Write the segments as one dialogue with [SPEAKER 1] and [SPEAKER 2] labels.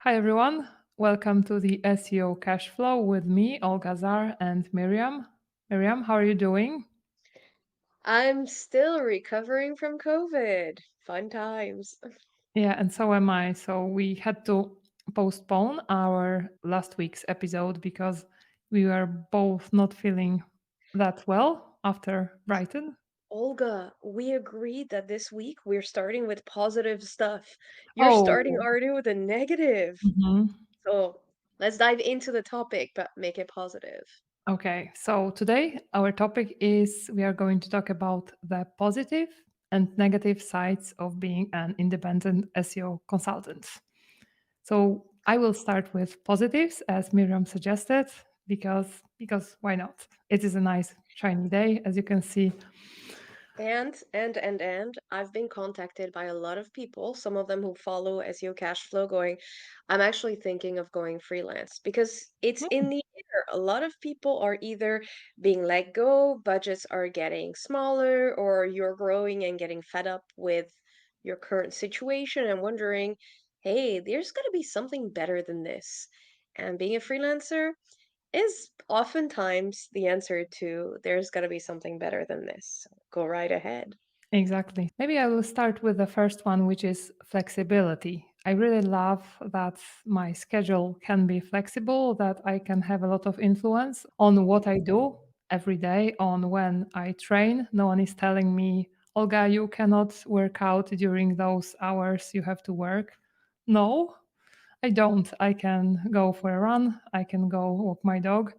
[SPEAKER 1] Hi everyone, welcome to the SEO Cash Flow with me, Olga, Zarr, and Myriam. Myriam, how are you doing?
[SPEAKER 2] I'm still recovering from COVID. Fun times.
[SPEAKER 1] Yeah, and so am I. So we had to postpone our last week's episode because we were both not feeling that well after Brighton.
[SPEAKER 2] Olga, we agreed that this week we're starting with positive stuff. You're starting
[SPEAKER 1] Oh,
[SPEAKER 2] already with a negative.
[SPEAKER 1] mhm.
[SPEAKER 2] So let's dive into the topic, but make it positive.
[SPEAKER 1] Okay. So today our topic is we are going to talk about the positive and negative sides of being an independent SEO consultant. So I will start with positives, as Miriam suggested, because why not? It is a nice shiny day, as you can see.
[SPEAKER 2] And I've been contacted by a lot of people, some of them who follow SEO cash flow, going, I'm actually thinking of going freelance because it's in
[SPEAKER 1] Hmm,
[SPEAKER 2] the air. A lot of people are either being let go, budgets are getting smaller, or you're growing and getting fed up with your current situation and wondering, hey, there's got to be something better than this. And being a freelancer is oftentimes the answer to there's got to be something better than this. So go right ahead.
[SPEAKER 1] exactly. Maybe I will start with the first one, which is flexibility. I really love that my schedule can be flexible, that I can have a lot of influence on what I do every day, on when I train. No one is telling me, Olga, you cannot work out during those hours you have to work. No, I don't. I can go for a run. I can go walk my dog.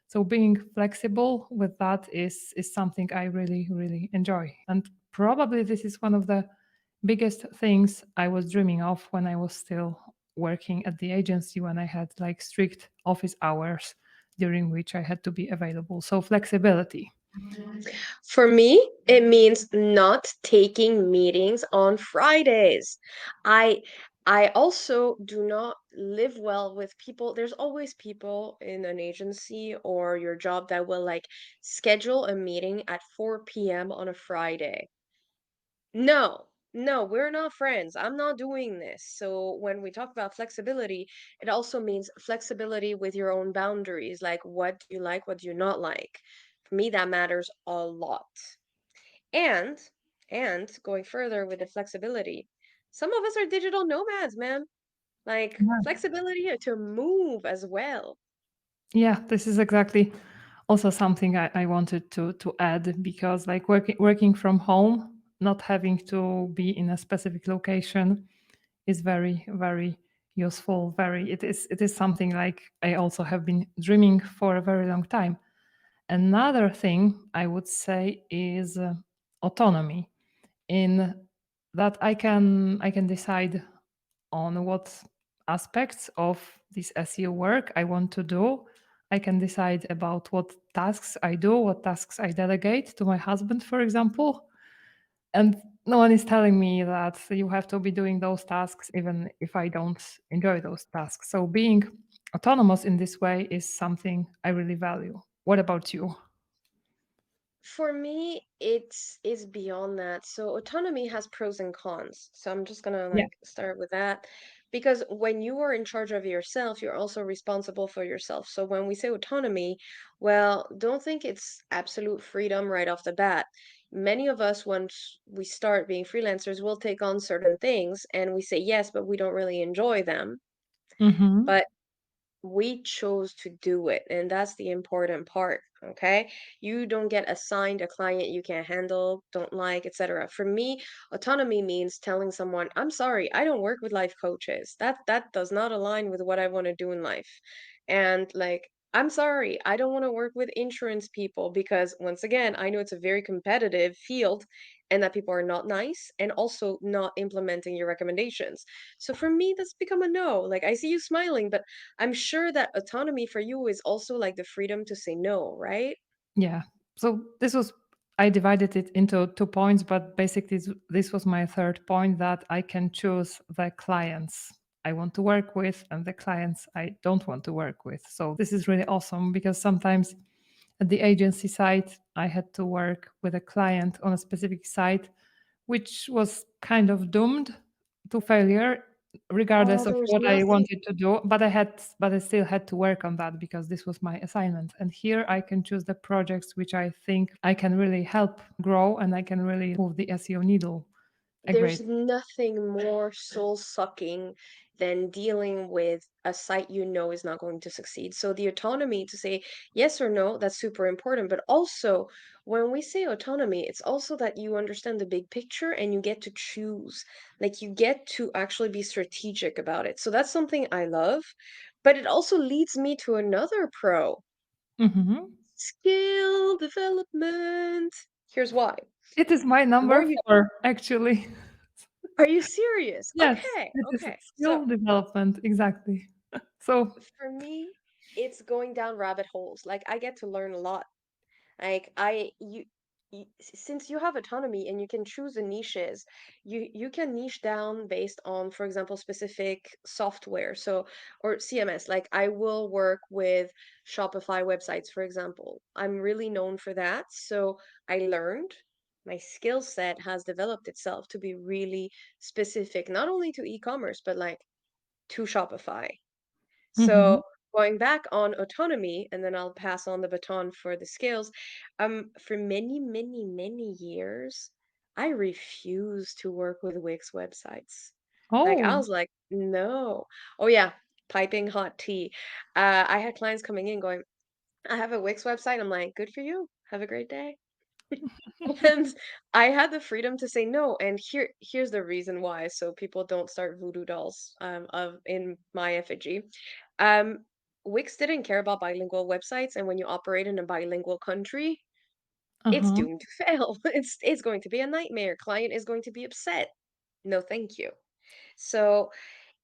[SPEAKER 1] So being flexible with that is something I really enjoy. And probably this is one of the biggest things I was dreaming of when I was still working at the agency, when I had like strict office hours during which I had to be available. So flexibility.
[SPEAKER 2] For me, it means not taking meetings on Fridays. I I also do not live well with people. There's always people in an agency or your job that will like schedule a meeting at 4 p.m. on a Friday. No, no, we're not friends. I'm not doing this. So when we talk about flexibility, it also means flexibility with your own boundaries, like what do you like, what do you not like. For me, that matters a lot. And and going further with the flexibility, some of us are digital nomads, man. Like flexibility to move as well.
[SPEAKER 1] Yeah, this is exactly also something I wanted to add because like working from home, not having to be in a specific location is very useful. Very it is something like I also have been dreaming for a very long time. Another thing I would say is autonomy in that I can decide on what aspects of this SEO work I want to do. I can decide about what tasks I do, what tasks I delegate to my husband, for example. And no one is telling me that you have to be doing those tasks, even if I don't enjoy those tasks. So being autonomous in this way is something I really value. What about you?
[SPEAKER 2] For me, it's beyond that. So autonomy has pros and cons. So I'm just gonna
[SPEAKER 1] Yeah.
[SPEAKER 2] like start with that because when you are in charge of yourself, you're also responsible for yourself. So when we say autonomy, well, don't think it's absolute freedom right off the bat. Many of us, once we start being freelancers, will take on certain things and we say yes, but we don't really enjoy them.
[SPEAKER 1] Mm-hmm.
[SPEAKER 2] But we chose to do it, and that's the important part. Okay, you don't get assigned a client you can't handle, don't like, etc. For me, autonomy means telling someone, I'm sorry, I don't work with life coaches. That does not align with what I want to do in life. And like, I'm sorry, I don't want to work with insurance people because once again, I know it's a very competitive field and that people are not nice and also not implementing your recommendations. So for me, that's become a no. Like, I see you smiling, but I'm sure that autonomy for you is also like the freedom to say no, right?
[SPEAKER 1] Yeah. So this was I divided it into 2 points, but basically this was my third point that I can choose the clients I want to work with and the clients I don't want to work with. So this is really awesome because sometimes at the agency side I had to work with a client on a specific site which was kind of doomed to failure regardless
[SPEAKER 2] Oh,
[SPEAKER 1] of
[SPEAKER 2] there's
[SPEAKER 1] what I
[SPEAKER 2] nothing.
[SPEAKER 1] wanted to do, but I still had to work on that because this was my assignment. And here I can choose the projects which I think I can really help grow and I can really move the SEO needle a
[SPEAKER 2] There's
[SPEAKER 1] great.
[SPEAKER 2] nothing more soul-sucking than dealing with a site you know is not going to succeed. So the autonomy to say yes or no, that's super important. But also, when we say autonomy, it's also that you understand the big picture and you get to choose. Like you get to actually be strategic about it. So that's something I love. But it also leads me to another pro,
[SPEAKER 1] Mhm.
[SPEAKER 2] skill development. Here's why.
[SPEAKER 1] It is my
[SPEAKER 2] The more
[SPEAKER 1] number
[SPEAKER 2] you,
[SPEAKER 1] 4, actually.
[SPEAKER 2] are you serious?
[SPEAKER 1] Yes,
[SPEAKER 2] Okay,
[SPEAKER 1] it is
[SPEAKER 2] okay. So
[SPEAKER 1] skill development, exactly. So
[SPEAKER 2] for me, it's going down rabbit holes. Like I get to learn a lot. Like since you have autonomy and you can choose the niches, you can niche down based on, for example, specific software. So or CMS. Like I will work with Shopify websites, for example. I'm really known for that. So I learned. My skill set has developed itself to be really specific, not only to e-commerce, but like to Shopify.
[SPEAKER 1] mhm.
[SPEAKER 2] So going back on autonomy, and then I'll pass on the baton for the skills. For many, many, many years, I refused to work with Wix websites. Like I
[SPEAKER 1] Oh,
[SPEAKER 2] was like, no. Oh yeah, piping hot tea. I had clients coming in going, I have a Wix website. I'm like, good for you. Have a great day. And I had the freedom to say no, and here's the reason why, so people don't start voodoo dolls of in my effigy. Um, Wix didn't care about bilingual websites, and when you operate in a bilingual country, it's
[SPEAKER 1] uh-huh.
[SPEAKER 2] doomed to fail. It's going to be a nightmare. Client is going to be upset. No, thank you. So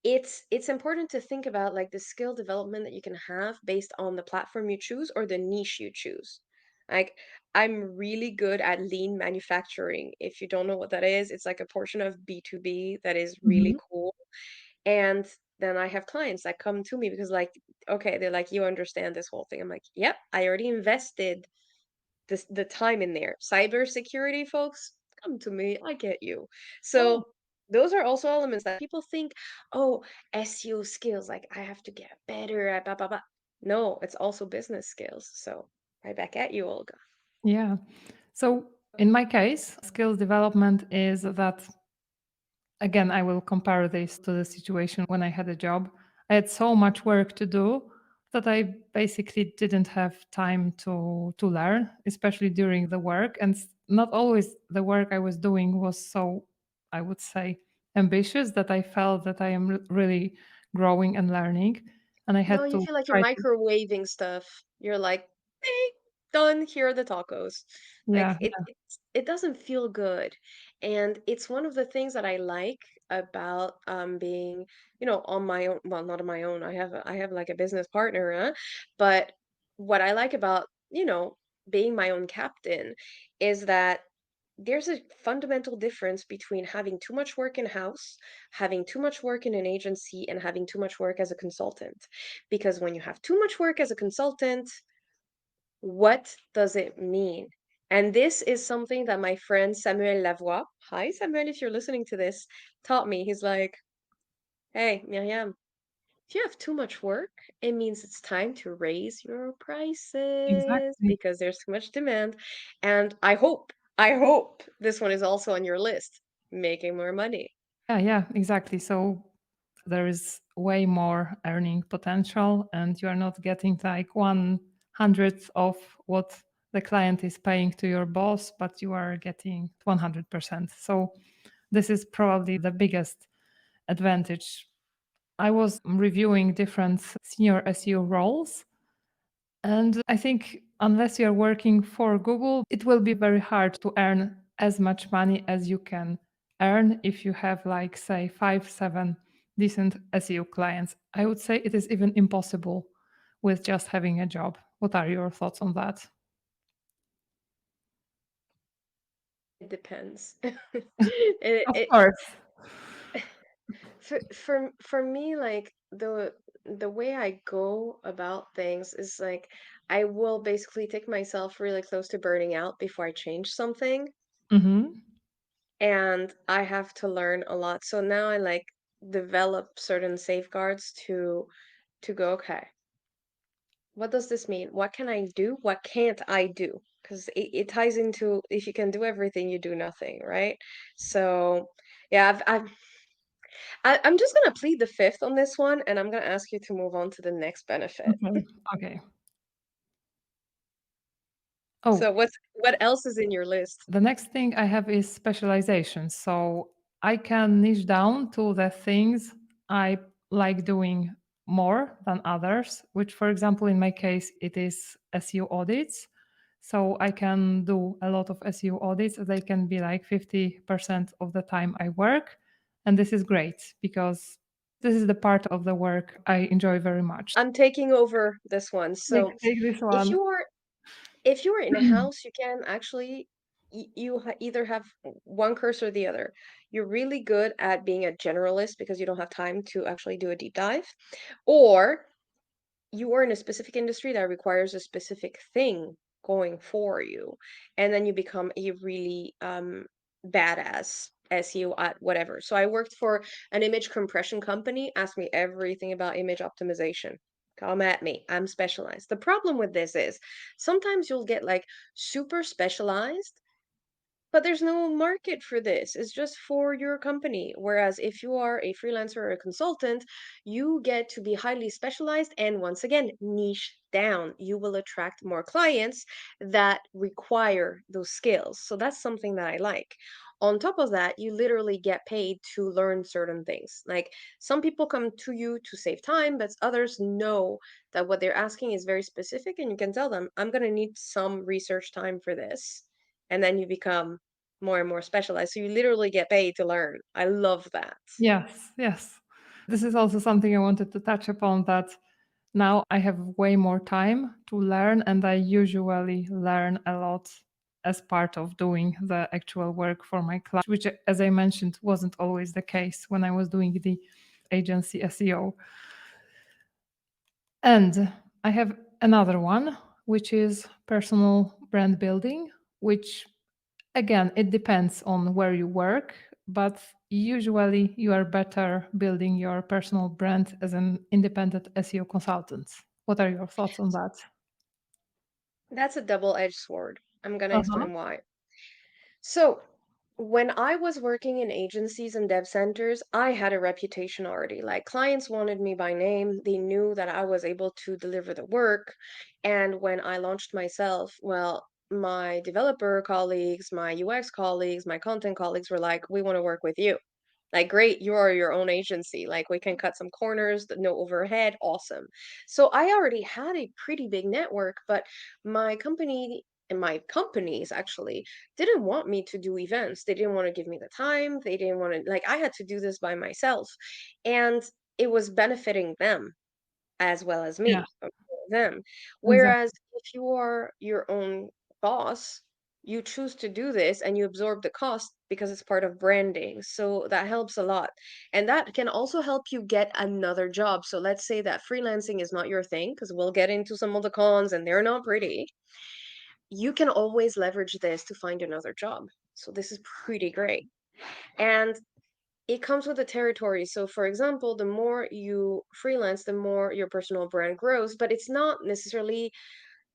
[SPEAKER 2] it's important to think about like the skill development that you can have based on the platform you choose or the niche you choose. Like I'm really good at lean manufacturing. If you don't know what that is, it's like a portion of B2B that is really
[SPEAKER 1] Mhm.
[SPEAKER 2] cool. And then I have clients that come to me because like, okay, they're like, you understand this whole thing. I'm like, yep, I already invested the time in there. Cybersecurity folks, come to me, I get you.
[SPEAKER 1] Oh,
[SPEAKER 2] So those are also elements that people think, oh, SEO skills, like I have to get better at blah blah blah. No, it's also business skills. So right back at you, Olga.
[SPEAKER 1] yeah. So in my case, skills development is that, again, I will compare this to the situation when I had a job. I had so much work to do that I basically didn't have time to learn, especially during the work. And not always the work I was doing was so, I would say, ambitious that I felt that I am really growing and learning. And I
[SPEAKER 2] No,
[SPEAKER 1] had
[SPEAKER 2] you
[SPEAKER 1] to
[SPEAKER 2] feel like you're
[SPEAKER 1] try to,
[SPEAKER 2] microwaving stuff. You're like, "Ding, done, here are the tacos."
[SPEAKER 1] yeah,
[SPEAKER 2] Like it doesn't feel good. And it's one of the things that I like about being, on my own, well, not on my own. I have like a business partner, huh? But what I like about, being my own captain is that there's a fundamental difference between having too much work in-house, having too much work in an agency, and having too much work as a consultant. Because when you have too much work as a consultant, what does it mean? And this is something that my friend Samuel Lavoie, hi Samuel, if you're listening to this, taught me. He's like, hey, Myriam, if you have too much work, it means it's time to raise your prices
[SPEAKER 1] exactly.
[SPEAKER 2] because there's too much demand. And I hope this one is also on your list, making more money.
[SPEAKER 1] Yeah, yeah, exactly. So there is way more earning potential, and you are not getting like 100th of what the client is paying to your boss, but you are getting 100%. So this is probably the biggest advantage. I was reviewing different senior SEO roles, and I think unless you're working for Google, it will be very hard to earn as much money as you can earn if you have, like, say, 5, 7 decent SEO clients. I would say it is even impossible with just having a job. What are your thoughts on that?
[SPEAKER 2] It depends. It,
[SPEAKER 1] Of
[SPEAKER 2] it
[SPEAKER 1] course.
[SPEAKER 2] for me, like the way I go about things is like I will basically take myself really close to burning out before I change something.
[SPEAKER 1] Hmm.
[SPEAKER 2] And I have to learn a lot. So now I like develop certain safeguards to go, okay, what does this mean? What can I do? What can't I do? Because it ties into if you can do everything, you do nothing, right? So yeah, I'm just gonna plead the fifth on this one, and I'm gonna ask you to move on to the next benefit.
[SPEAKER 1] Okay. Okay. Oh,
[SPEAKER 2] So what else is in your list?
[SPEAKER 1] the next thing I have is specialization. So I can niche down to the things I like doing more than others, which, for example, in my case, it is SEO audits. So I can do a lot of SEO audits. They can be like 50% of the time I work. And this is great because this is the part of the work I enjoy very much.
[SPEAKER 2] I'm taking over this one. So
[SPEAKER 1] Take this
[SPEAKER 2] if
[SPEAKER 1] one.
[SPEAKER 2] you are if you are in a house, you can actually either have one curse or the other. You're really good at being a generalist because you don't have time to actually do a deep dive, or you are in a specific industry that requires a specific thing going for you, and then you become a really badass SEO at whatever. So I worked for an image compression company. Ask me everything about image optimization. Come at me. I'm specialized. The problem with this is sometimes you'll get like super specialized, but there's no market for this. It's just for your company. Whereas if you are a freelancer or a consultant, you get to be highly specialized and once again, niche down. You will attract more clients that require those skills. So that's something that I like. On top of that, you literally get paid to learn certain things. Like some people come to you to save time, but others know that what they're asking is very specific, and you can tell them, I'm going to need some research time for this. And then you become more and more specialized. So you literally get paid to learn. I love that.
[SPEAKER 1] Yes, yes. This is also something I wanted to touch upon that now I have way more time to learn, and I usually learn a lot as part of doing the actual work for my clients, which, as I mentioned, wasn't always the case when I was doing the agency SEO. And I have another one, which is personal brand building, which again, it depends on where you work, but usually you are better building your personal brand as an independent SEO consultant. What are your thoughts on that?
[SPEAKER 2] That's a double-edged sword. I'm going to
[SPEAKER 1] Uh-huh.
[SPEAKER 2] explain why. So, when I was working in agencies and dev centers, I had a reputation already. Like clients wanted me by name. They knew that I was able to deliver the work. And when I launched myself, well, my developer colleagues, my UX colleagues, my content colleagues were like, we want to work with you. Like, great, you are your own agency. Like, we can cut some corners, no overhead. Awesome. So I already had a pretty big network, but my company and my companies actually didn't want me to do events. They didn't want to give me the time. They didn't want to, like, I had to do this by myself. And it was benefiting them as well as
[SPEAKER 1] Yeah,
[SPEAKER 2] me, them.
[SPEAKER 1] exactly.
[SPEAKER 2] Whereas if you are your own boss, you choose to do this and you absorb the cost because it's part of branding. So that helps a lot. And that can also help you get another job. So let's say that freelancing is not your thing, because we'll get into some of the cons and they're not pretty. You can always leverage this to find another job. So this is pretty great. And it comes with the territory. So, for example, the more you freelance, the more your personal brand grows, but it's not necessarily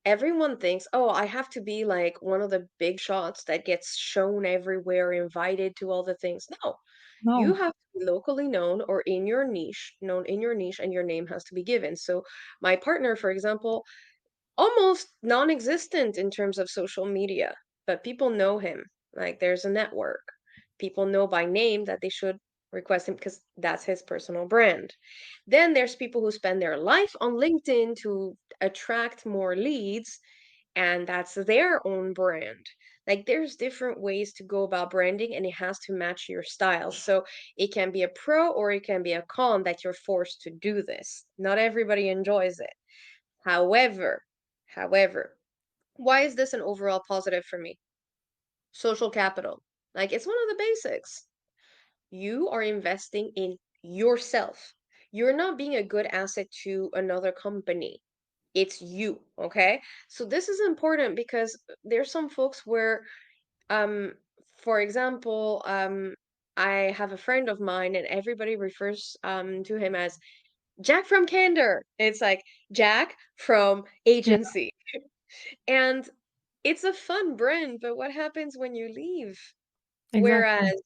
[SPEAKER 2] everyone thinks, oh, I have to be like one of the big shots that gets shown everywhere, invited to all the things. No, you
[SPEAKER 1] No,
[SPEAKER 2] have to be locally known or in your niche, known in your niche, and your name has to be given. So, my partner, for example, almost non-existent in terms of social media, but people know him. Like there's a network. People know by name that they should request him because that's his personal brand. Then there's people who spend their life on LinkedIn to attract more leads, and that's their own brand. Like there's different ways to go about branding and it has to match your style. So it can be a pro or it can be a con that you're forced to do this. Not everybody enjoys it. However, however, why is this an overall positive for me? Social capital. Like it's one of the basics. You are investing in yourself. You're not being a good asset to another company. It's you, okay? So this is important because there's some folks where um for example, I have a friend of mine, and everybody refers to him as Jack from Candor. It's like Jack from
[SPEAKER 1] Yeah,
[SPEAKER 2] agency. And it's a fun brand, but what happens when you leave?
[SPEAKER 1] exactly.
[SPEAKER 2] Whereas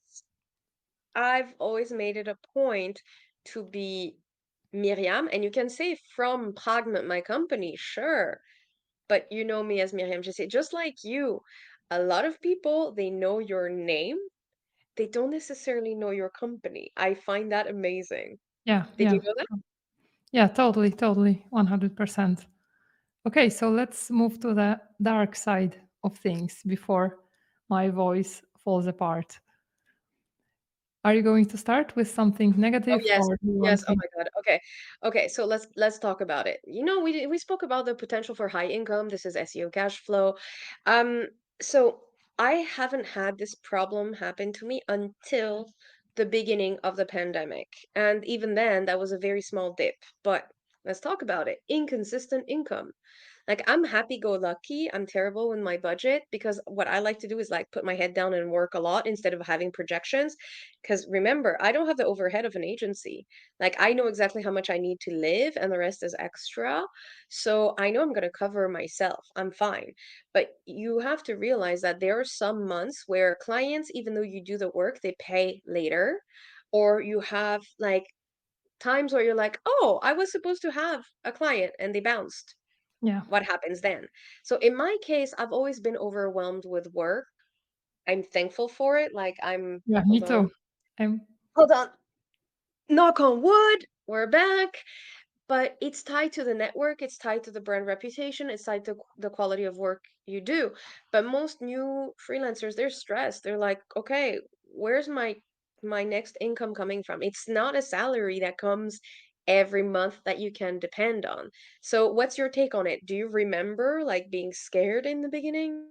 [SPEAKER 2] I've always made it a point to be Myriam, and you can say from Pragma, my company, sure, but you know me as Myriam Jessier, just like you. A lot of people, they know your name, they don't necessarily know your company. I find that amazing.
[SPEAKER 1] Yeah,
[SPEAKER 2] Did
[SPEAKER 1] yeah.
[SPEAKER 2] you know that?
[SPEAKER 1] Yeah, totally, totally, 100%. Okay, so let's move to the dark side of things before my voice falls apart. Are you going to start with something
[SPEAKER 2] Oh
[SPEAKER 1] negative
[SPEAKER 2] yes,
[SPEAKER 1] or do you
[SPEAKER 2] yes.
[SPEAKER 1] want
[SPEAKER 2] Oh
[SPEAKER 1] me?
[SPEAKER 2] my God. Okay, okay. So let's talk about it. We spoke about the potential for high income. This is SEO cash flow. Um, so I haven't had this problem happen to me until the beginning of the pandemic, and even then, that was a very small dip. But let's talk about it. Inconsistent income. Like I'm happy-go-lucky. I'm terrible with my budget because what I like to do is like put my head down and work a lot instead of having projections. Because remember, I don't have the overhead of an agency. Like I know exactly how much I need to live and the rest is extra. So I know I'm going to cover myself. I'm fine. But you have to realize that there are some months where clients, even though you do the work, they pay later. Or you have like times where you're like, oh, I was supposed to have a client and they bounced.
[SPEAKER 1] Yeah,
[SPEAKER 2] What happens then? So in my case, I've always been overwhelmed with work. I'm thankful for it. Like I'm,
[SPEAKER 1] yeah, me
[SPEAKER 2] hold on,
[SPEAKER 1] too. I'm
[SPEAKER 2] hold on, knock on wood, we're back. But it's tied to the network, it's tied to the brand reputation, it's tied to the quality of work you do. But most new freelancers, they're stressed. They're like, okay, where's my next income coming from? It's not a salary that comes every month that you can depend on. So what's your take on it? Do you remember like being scared in the beginning?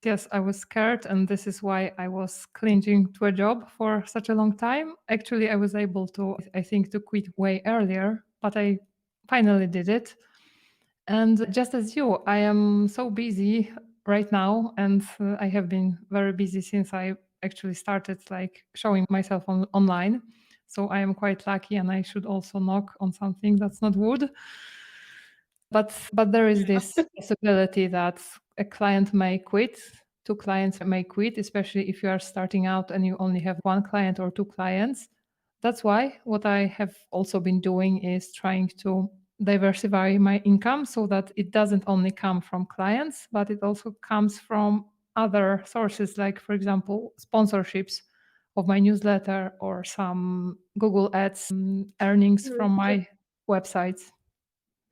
[SPEAKER 1] yes, I was scared, and this is why I was clinging to a job for such a long time. Actually, I was able to, I think, to quit way earlier, but I finally did it. And just as you, I am so busy right now, and I have been very busy since I actually started like showing myself online. So I am quite lucky, and I should also knock on something that's not wood. But there is this possibility that a client may quit, two clients may quit, especially if you are starting out and you only have one client or two clients. That's why what I have also been doing is trying to diversify my income so that it doesn't only come from clients, but it also comes from other sources, like, for example, sponsorships of my newsletter or some Google Ads earnings
[SPEAKER 2] Mhm.
[SPEAKER 1] from my websites.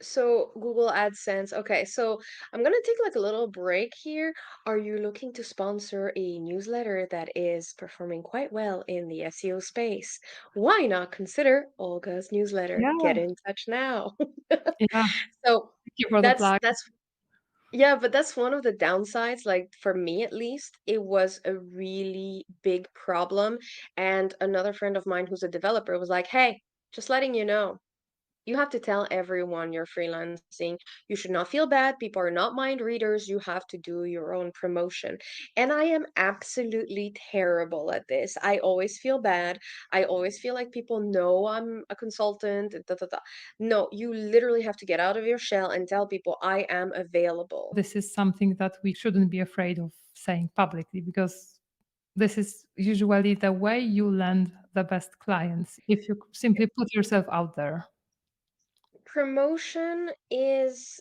[SPEAKER 2] So Google AdSense. Okay, so I'm gonna take like a little break here. Are you looking to sponsor a newsletter that is performing quite well in the SEO space? Why not consider Olga's newsletter? Get
[SPEAKER 1] Yeah,
[SPEAKER 2] in touch now.
[SPEAKER 1] yeah.
[SPEAKER 2] So
[SPEAKER 1] Thank you for the
[SPEAKER 2] that's
[SPEAKER 1] plug.
[SPEAKER 2] that's yeah, but that's one of the downsides. Like for me at least, it was a really big problem. And another friend of mine who's a developer was like, "Hey, just letting you know. You have to tell everyone you're freelancing. You should not feel bad. People are not mind readers. You have to do your own promotion." And I am absolutely terrible at this. I always feel bad. I always feel like people know I'm a consultant. Da, da, da. No, you literally have to get out of your shell and tell people I am available.
[SPEAKER 1] This is something that we shouldn't be afraid of saying publicly because this is usually the way you land the best clients if you simply put yourself out there.
[SPEAKER 2] Promotion is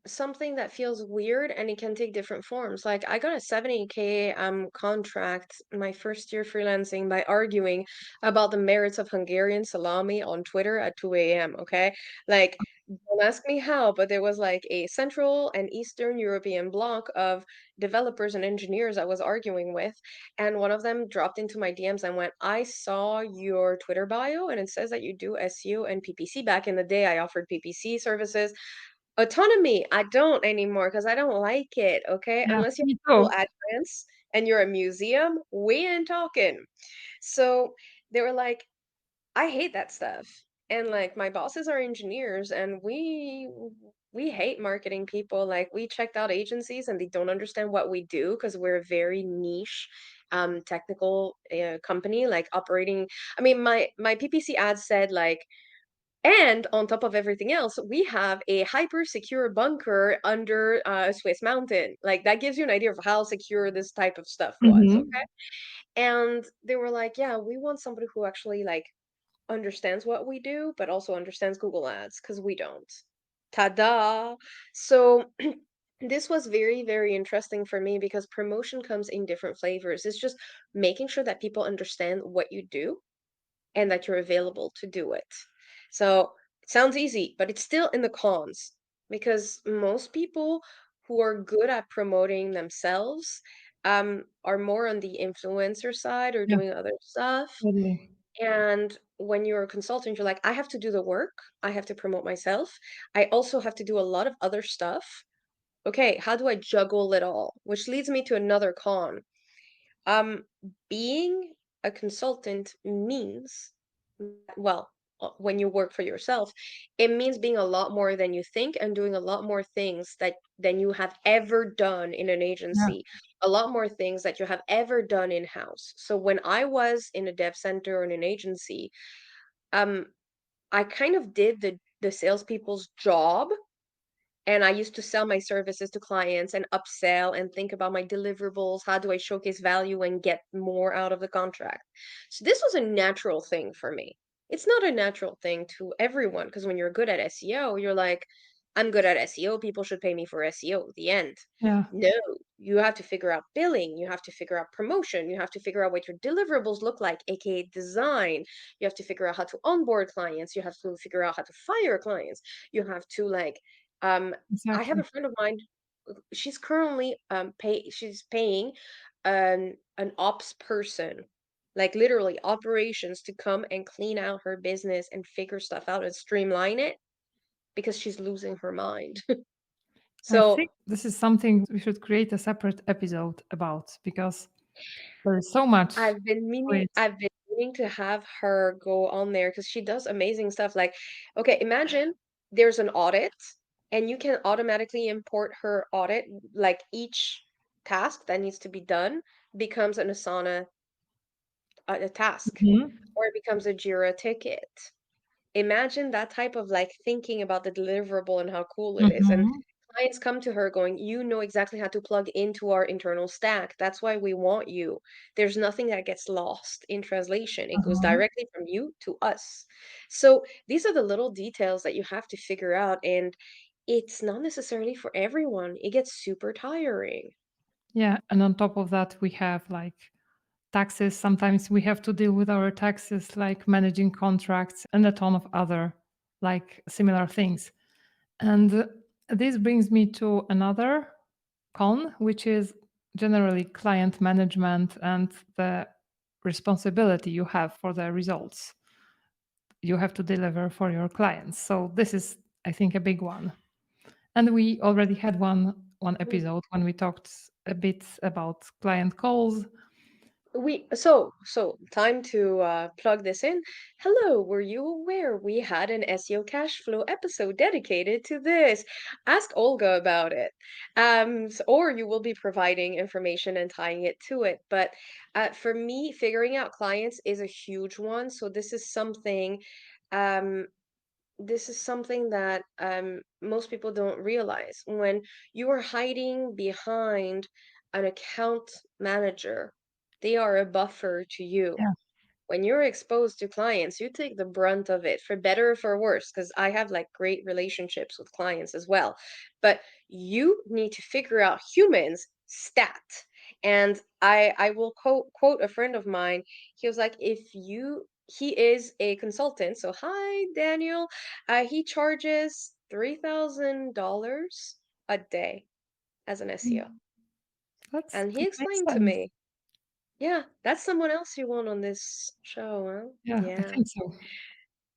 [SPEAKER 2] something that feels weird and it can take different forms. Like I got a 70K contract my first year freelancing by arguing about the merits of Hungarian salami on Twitter at 2 a.m. Okay? Like don't ask me how, but there was like a Central and Eastern European bloc of developers and engineers I was arguing with, and one of them dropped into my DMs and went, I saw your Twitter bio and it says that you do SEO and PPC. Back in the day, I offered PPC services. Autonomy, I don't anymore because I don't like it, okay?
[SPEAKER 1] Yeah,
[SPEAKER 2] Unless you're
[SPEAKER 1] me
[SPEAKER 2] Google
[SPEAKER 1] too.
[SPEAKER 2] AdSense and you're a museum, we ain't talking. So they were like, I hate that stuff. And like my bosses are engineers and we hate marketing people. Like we checked out agencies and they don't understand what we do because we're a very niche technical company like operating. I mean my PPC ad said like, and on top of everything else, we have a hyper secure bunker under a Swiss mountain. Like that gives you an idea of how secure this type of stuff was.
[SPEAKER 1] Hmm.
[SPEAKER 2] Okay. And they were like, yeah, we want somebody who actually like understands what we do, but also understands Google Ads because we don't. Ta-da! So this was very, very interesting for me because promotion comes in different flavors. It's just making sure that people understand what you do and that you're available to do it. So it sounds easy, but it's still in the cons because most people who are good at promoting themselves are more on the influencer side or
[SPEAKER 1] Yeah,
[SPEAKER 2] doing other stuff.
[SPEAKER 1] totally.
[SPEAKER 2] And when you're a consultant, you're like, I have to do the work, I have to promote myself. I also have to do a lot of other stuff. Okay, how do I juggle it all? Which leads me to another con. Um, being a consultant means, well, when you work for yourself, it means being a lot more than you think and doing a lot more things that than you have ever done in an
[SPEAKER 1] Yeah,
[SPEAKER 2] agency, a lot more things that you have ever done in-house. So when I was in a dev center or in an agency, um, I kind of did the salespeople's job and I used to sell my services to clients and upsell and think about my deliverables. How do I showcase value and get more out of the contract? So this was a natural thing for me. It's not a natural thing to everyone because when you're good at SEO, you're like, I'm good at SEO. People should pay me for SEO. The end.
[SPEAKER 1] yeah,
[SPEAKER 2] No, you have to figure out billing. You have to figure out promotion. You have to figure out what your deliverables look like, aka design. You have to figure out how to onboard clients. You have to figure out how to fire clients. You have to like I have a
[SPEAKER 1] exactly.
[SPEAKER 2] friend of mine, she's currently she's paying an ops person, like literally operations to come and clean out her business and figure stuff out and streamline it because she's losing her mind.
[SPEAKER 1] I
[SPEAKER 2] So
[SPEAKER 1] think this is something we should create a separate episode about because there is so much to it.
[SPEAKER 2] I've been meaning to have her go on there because she does amazing stuff. Like, okay, imagine there's an audit and you can automatically import her audit, like each task that needs to be done becomes an Asana a task
[SPEAKER 1] Mhm,
[SPEAKER 2] or it becomes a Jira ticket. Imagine that type of like thinking about the deliverable and how cool it is. And
[SPEAKER 1] mhm,
[SPEAKER 2] clients come to her going, you know exactly how to plug into our internal stack. That's why we want you. There's nothing that gets lost in translation. It goes
[SPEAKER 1] mhm.
[SPEAKER 2] directly from you to us. So these are the little details that you have to figure out. And it's not necessarily for everyone. It gets super tiring.
[SPEAKER 1] Yeah, and on top of that, we have like taxes. Sometimes we have to deal with our taxes, like managing contracts and a ton of other like similar things. And this brings me to another con, which is generally client management and the responsibility you have for the results you have to deliver for your clients. So this is, I think, a big one. And we already had one episode when we talked a bit about client calls.
[SPEAKER 2] So time to plug this in. Hello, were you aware we had an SEO cash flow episode dedicated to this? Ask Olga about it. Or you will be providing information and tying it to it. But for me, figuring out clients is a huge one. So um this is something that most people don't realize. When you are hiding behind an account manager, they are a buffer to you.
[SPEAKER 1] Yeah.
[SPEAKER 2] When you're exposed to clients, you take the brunt of it for better or for worse, because I have like great relationships with clients as well. But you need to figure out humans stat. And I will quote a friend of mine. He was like, he is a consultant. So hi, Daniel. He charges $3,000 a day as an SEO.
[SPEAKER 1] Mm,
[SPEAKER 2] And he
[SPEAKER 1] that makes
[SPEAKER 2] explained to
[SPEAKER 1] sense.
[SPEAKER 2] me, yeah, that's someone else you want on this show, huh?
[SPEAKER 1] Yeah, I
[SPEAKER 2] Yeah.
[SPEAKER 1] think so.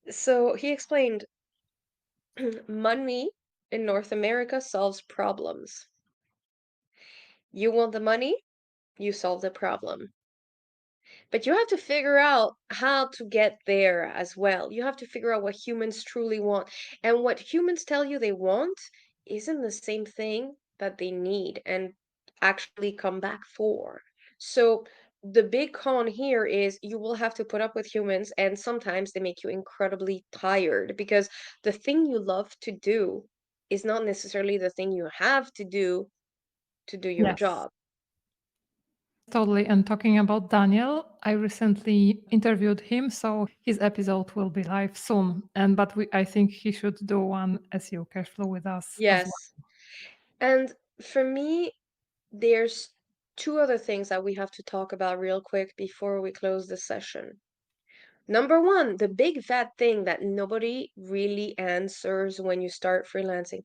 [SPEAKER 2] So he explained money in North America solves problems. You want the money, you solve the problem. But you have to figure out how to get there as well. You have to figure out what humans truly want. And what humans tell you they want isn't the same thing that they need and actually come back for. So the big con here is you will have to put up with humans, and sometimes they make you incredibly tired because the thing you love to do is not necessarily the thing you have to do your
[SPEAKER 1] Yes,
[SPEAKER 2] job.
[SPEAKER 1] totally. And talking about Daniel, I recently interviewed him, so his episode will be live soon. And but I think he should do one SEO cash flow with us as well.
[SPEAKER 2] Yes. And for me, there's two other things that we have to talk about real quick before we close the session. Number one, the big fat thing that nobody really answers when you start freelancing,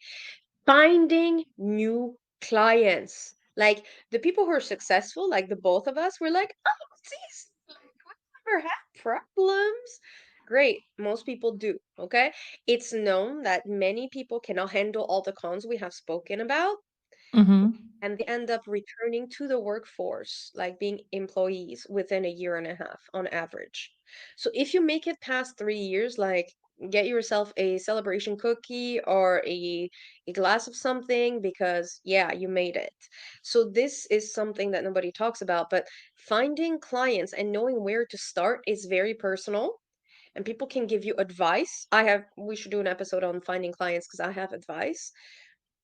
[SPEAKER 2] finding new clients. Like the people who are successful, like the both of us, we're like, oh, it's easy. Like, we never had problems. Great. Most people do. Okay. It's known that many people cannot handle all the cons we have spoken about,
[SPEAKER 1] Mm-hmm.
[SPEAKER 2] and they end up returning to the workforce, like being employees within a year and a half on average. So if you make it past 3 years, like get yourself a celebration cookie or a glass of something because yeah, you made it. So this is something that nobody talks about, but finding clients and knowing where to start is very personal. And people can give you advice. We should do an episode on finding clients because I have advice,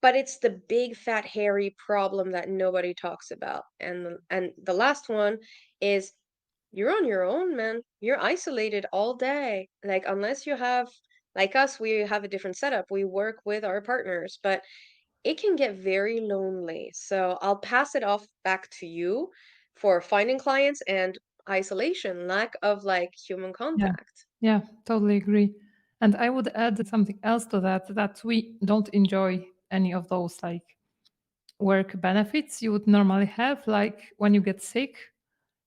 [SPEAKER 2] but it's the big fat hairy problem that nobody talks about. And the last one is you're on your own, man. You're isolated all day. Like unless you have, like us, we have a different setup. We work with our partners, but it can get very lonely. So I'll pass it off back to you for finding clients and isolation, lack of like human
[SPEAKER 1] Yeah,
[SPEAKER 2] contact.
[SPEAKER 1] yeah, totally agree. And I would add something else to that, that we don't enjoy any of those like work benefits you would normally have. Like when you get sick,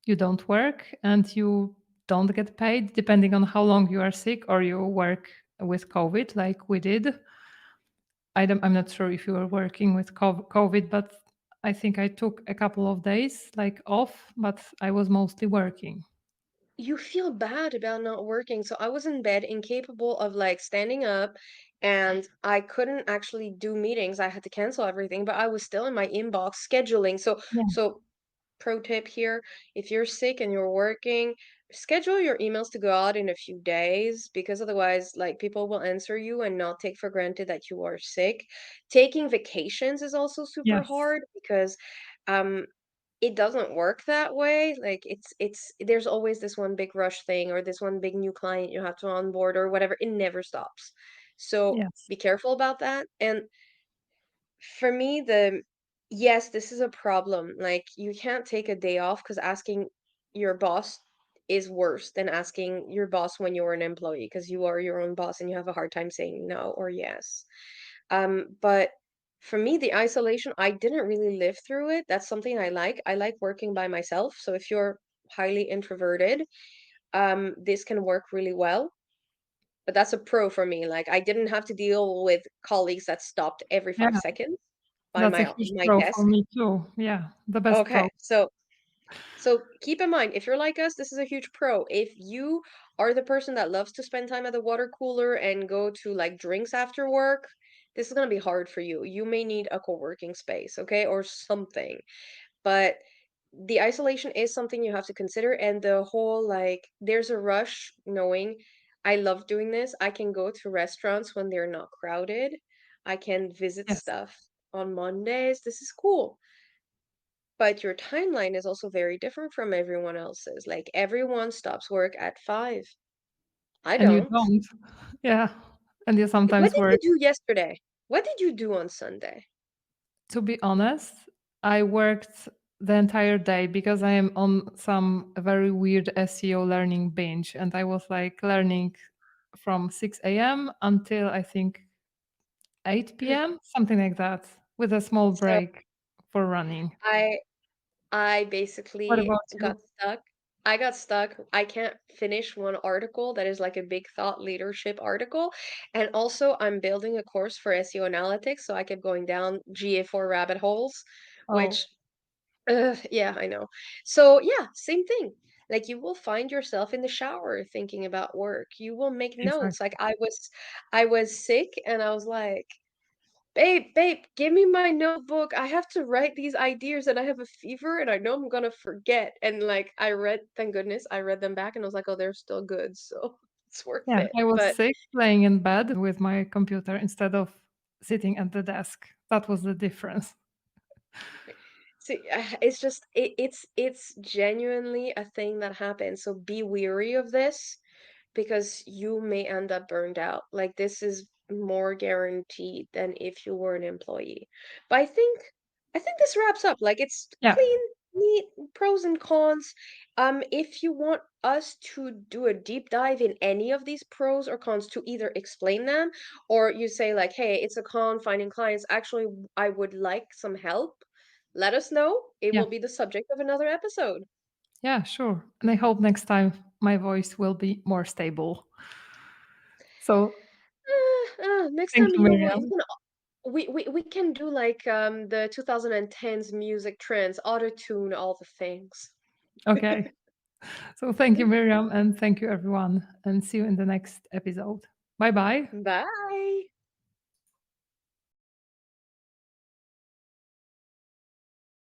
[SPEAKER 1] you don't work and you don't get paid depending on how long you are sick or you work with COVID, like we did. I'm not sure if you were working with COVID, but I think I took a couple of days like off, but I was mostly working.
[SPEAKER 2] You feel bad about not working. So I was in bed, incapable of like standing up, and I couldn't actually do meetings. I had to cancel everything, but I was still in my inbox scheduling.
[SPEAKER 1] Yeah.
[SPEAKER 2] So pro tip here, if you're sick and you're working, schedule your emails to go out in a few days because otherwise like people will answer you and not take for granted that you are sick. Taking vacations is also super
[SPEAKER 1] Yes.
[SPEAKER 2] hard because um it doesn't work that way. Like it's there's always this one big rush thing or this one big new client you have to onboard or whatever. It never stops. So
[SPEAKER 1] Yes.
[SPEAKER 2] be careful about that. And for me, the yes, this is a problem. Like you can't take a day off because asking your boss is worse than asking your boss when you're an employee because you are your own boss and you have a hard time saying no or yes. But for me, the isolation, I didn't really live through it. That's something I like. I like working by myself. So if you're highly introverted, this can work really well. But that's a pro for me. Like I didn't have to deal with colleagues that stopped every
[SPEAKER 1] Yeah.
[SPEAKER 2] 5 seconds by
[SPEAKER 1] That's a
[SPEAKER 2] my
[SPEAKER 1] huge
[SPEAKER 2] my
[SPEAKER 1] pro for
[SPEAKER 2] desk.
[SPEAKER 1] me too. Yeah. The best
[SPEAKER 2] Okay,
[SPEAKER 1] pro.
[SPEAKER 2] so keep in mind, if you're like us, this is a huge pro. If you are the person that loves to spend time at the water cooler and go to like drinks after work, this is gonna be hard for you. You may need a co-working space, okay, or something. But the isolation is something you have to consider, and the whole like there's a rush knowing I love doing this. I can go to restaurants when they're not crowded. I can visit
[SPEAKER 1] Yes.
[SPEAKER 2] stuff on Mondays. This is cool. But your timeline is also very different from everyone else's. Like everyone stops work at 5. I
[SPEAKER 1] And you
[SPEAKER 2] don't.
[SPEAKER 1] don't. Yeah. And you
[SPEAKER 2] What
[SPEAKER 1] sometimes
[SPEAKER 2] did you
[SPEAKER 1] work.
[SPEAKER 2] do yesterday? What did you do on Sunday?
[SPEAKER 1] To be honest, I worked the entire day because I am on some very weird SEO learning binge. And I was like learning from 6 a.m. until I think 8 p.m., something like that, with a small
[SPEAKER 2] So
[SPEAKER 1] break for running.
[SPEAKER 2] I I
[SPEAKER 1] What
[SPEAKER 2] basically
[SPEAKER 1] about
[SPEAKER 2] got
[SPEAKER 1] you?
[SPEAKER 2] stuck. I got stuck. I can't finish one article that is like a big thought leadership article. And also, I'm building a course for SEO analytics, so I kept going down GA4 rabbit holes,
[SPEAKER 1] Oh,
[SPEAKER 2] which, yeah, I know. So, yeah, same thing. Like you will find yourself in the shower thinking about work. You will make notes. Like
[SPEAKER 1] Exactly.
[SPEAKER 2] I was sick and I was like, babe, give me my notebook. I have to write these ideas and I have a fever and I know I'm gonna forget. And like thank goodness, I read them back and I was like, oh, they're still good, so it's worth
[SPEAKER 1] Yeah,
[SPEAKER 2] it.
[SPEAKER 1] I was
[SPEAKER 2] But
[SPEAKER 1] sick playing in bed with my computer instead of sitting at the desk. That was the difference.
[SPEAKER 2] see, it's just it's genuinely a thing that happens. So be weary of this because you may end up burned out. Like this is more guaranteed than if you were an employee. But I think this wraps up. Like it's
[SPEAKER 1] Yeah.
[SPEAKER 2] clean, neat, pros and cons. If you want us to do a deep dive in any of these pros or cons to either explain them or you say like, hey, it's a con finding clients. Actually, I would like some help. Let us know. It
[SPEAKER 1] Yeah.
[SPEAKER 2] will be the subject of another episode.
[SPEAKER 1] Yeah, sure. And I hope next time my voice will be more stable. So
[SPEAKER 2] Next
[SPEAKER 1] thank
[SPEAKER 2] time,
[SPEAKER 1] you,
[SPEAKER 2] we
[SPEAKER 1] Myriam.
[SPEAKER 2] can we can do like the 2010s music trends, auto tune all the things.
[SPEAKER 1] Okay. So thank you, Myriam, and thank you, everyone. And see you in the next episode. Bye bye.
[SPEAKER 2] Bye.